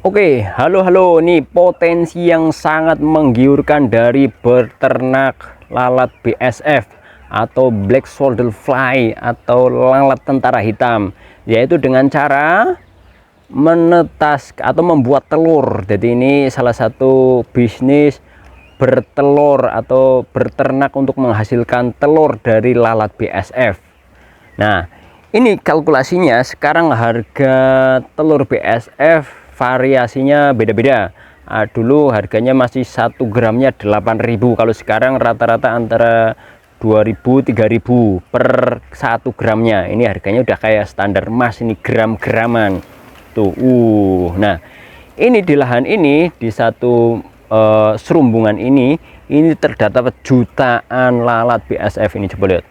Oke, halo nih potensi yang sangat menggiurkan dari beternak lalat BSF atau Black Soldier Fly atau lalat tentara hitam, yaitu dengan cara menetas atau membuat telur. Jadi ini salah satu bisnis bertelur atau berternak untuk menghasilkan telur dari lalat BSF. Nah, ini kalkulasinya sekarang harga telur BSF variasinya beda-beda. Dulu harganya masih 1 gramnya 8.000, kalau sekarang rata-rata antara 2.000 3.000 per 1 gramnya. Ini harganya udah kayak standar emas, ini gram-graman tuh. Nah, ini di lahan ini, di satu serumbungan ini terdapat jutaan lalat BSF. Ini coba lihat,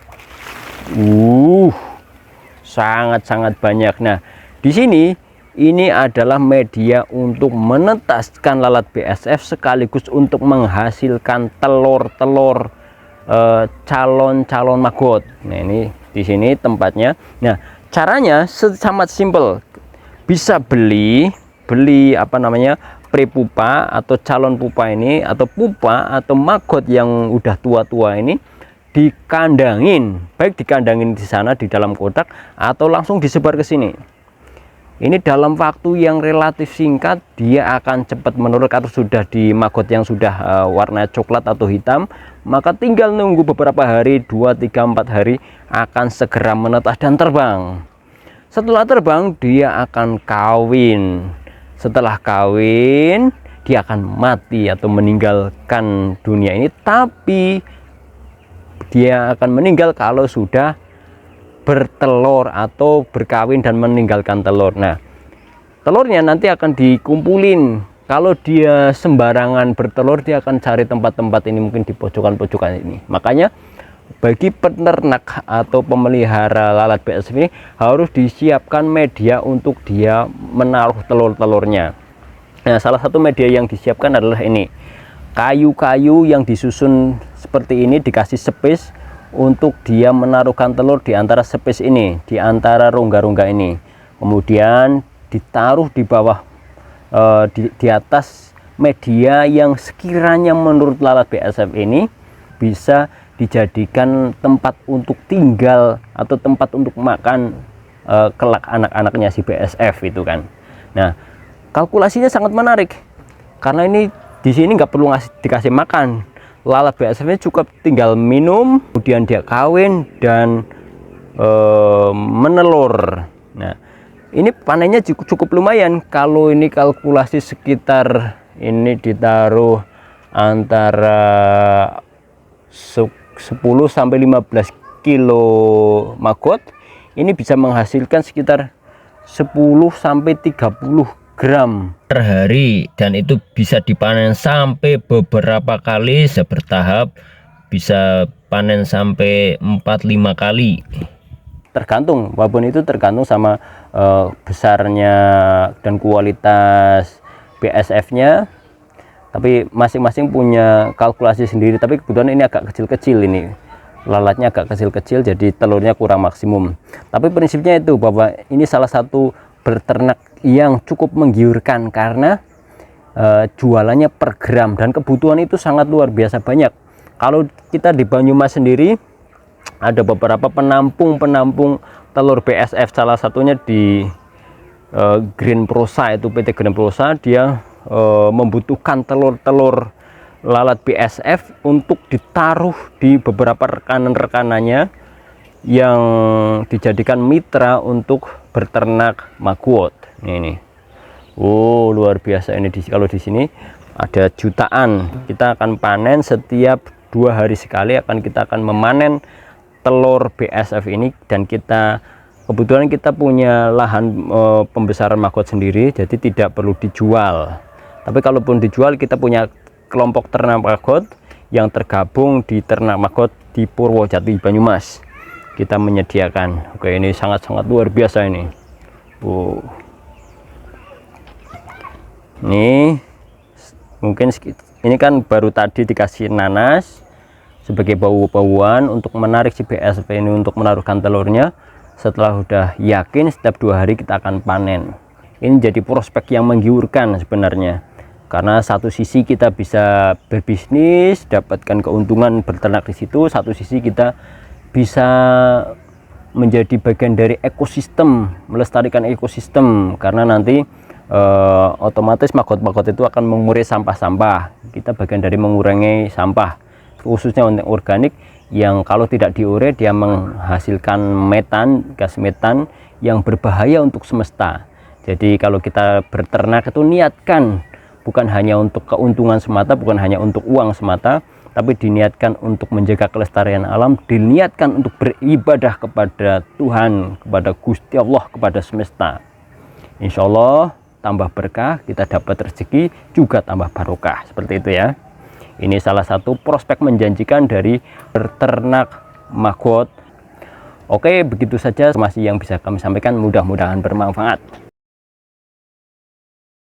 sangat-sangat banyak. Nah, di sini ini adalah media untuk menetaskan lalat BSF sekaligus untuk menghasilkan telur-telur calon-calon maggot. Nah, ini di sini tempatnya. Nah, caranya sangat simpel. Bisa beli prepupa atau calon pupa ini, atau pupa atau maggot yang udah tua-tua ini, dikandangin, baik dikandangin di sana di dalam kotak atau langsung disebar ke sini. Ini dalam waktu yang relatif singkat dia akan cepat menurut. Atau sudah di maggot yang sudah warna coklat atau hitam, maka tinggal nunggu beberapa hari, 2, 3, 4 hari, akan segera menetas dan terbang. Setelah terbang dia akan kawin. Setelah kawin dia akan mati atau meninggalkan dunia ini, tapi dia akan meninggal kalau sudah bertelur atau berkawin dan meninggalkan telur. Nah, telurnya nanti akan dikumpulin. Kalau dia sembarangan bertelur, dia akan cari tempat-tempat ini, mungkin di pojokan-pojokan ini. Makanya bagi peternak atau pemelihara lalat BSF ini harus disiapkan media untuk dia menaruh telur-telurnya. Nah, salah satu media yang disiapkan adalah ini, kayu-kayu yang disusun seperti ini, dikasih space untuk dia menaruhkan telur di antara space ini, di antara rongga-rongga ini. Kemudian ditaruh di bawah, di atas media yang sekiranya menurut lalat BSF ini bisa dijadikan tempat untuk tinggal atau tempat untuk makan kelak anak-anaknya si BSF itu kan. Nah, kalkulasinya sangat menarik karena ini di sini nggak perlu dikasih makan. Lalat BSF ini cukup tinggal minum, kemudian dia kawin dan menelur. Nah, ini panennya cukup lumayan. Kalau ini kalkulasi sekitar ini ditaruh antara 10 sampai 15 kilo maggot, ini bisa menghasilkan sekitar 10 sampai 30 gram per hari, dan itu bisa dipanen sampai beberapa kali bertahap, bisa panen sampai 4-5 kali, tergantung, walaupun itu tergantung sama besarnya dan kualitas BSF nya, tapi masing-masing punya kalkulasi sendiri. Tapi kebetulan ini agak kecil-kecil, ini lalatnya agak kecil-kecil, jadi telurnya kurang maksimum. Tapi prinsipnya itu, bahwa ini salah satu berternak yang cukup menggiurkan karena jualannya per gram dan kebutuhan itu sangat luar biasa banyak. Kalau kita di Banyumas sendiri ada beberapa penampung telur BSF, salah satunya di Green Prosa, itu PT Green Prosa. Dia membutuhkan telur-telur lalat BSF untuk ditaruh di beberapa rekanan-rekanannya yang dijadikan mitra untuk berternak maggot. Ini luar biasa ini. Kalau di sini ada jutaan. Kita akan panen setiap 2 hari sekali, kita akan memanen telur BSF ini. Dan kebetulan kita punya lahan pembesaran maggot sendiri, jadi tidak perlu dijual. Tapi kalaupun dijual, kita punya kelompok ternak maggot yang tergabung di ternak maggot di Purwojati, Banyumas. Kita menyediakan. Oke, ini sangat-sangat luar biasa ini. Ini mungkin ini kan baru tadi dikasih nanas sebagai bau-bauan untuk menarik si BSF ini untuk menaruhkan telurnya. Setelah udah yakin, setiap 2 hari kita akan panen. Ini jadi prospek yang menggiurkan sebenarnya, karena satu sisi kita bisa berbisnis, dapatkan keuntungan berternak di situ, satu sisi kita bisa menjadi bagian dari ekosistem, melestarikan ekosistem, karena nanti otomatis maggot-maggot itu akan mengurai sampah-sampah. Kita bagian dari mengurangi sampah, khususnya untuk organik yang kalau tidak diurai dia menghasilkan metan, gas metan yang berbahaya untuk semesta. Jadi kalau kita berternak itu niatkan bukan hanya untuk keuntungan semata, bukan hanya untuk uang semata, tapi diniatkan untuk menjaga kelestarian alam, diniatkan untuk beribadah kepada Tuhan, kepada Gusti Allah, kepada semesta. Insya Allah tambah berkah, kita dapat rezeki, juga tambah barokah, seperti itu ya. Ini salah satu prospek menjanjikan dari berternak maggot. Oke, begitu saja informasi yang bisa kami sampaikan, mudah-mudahan bermanfaat.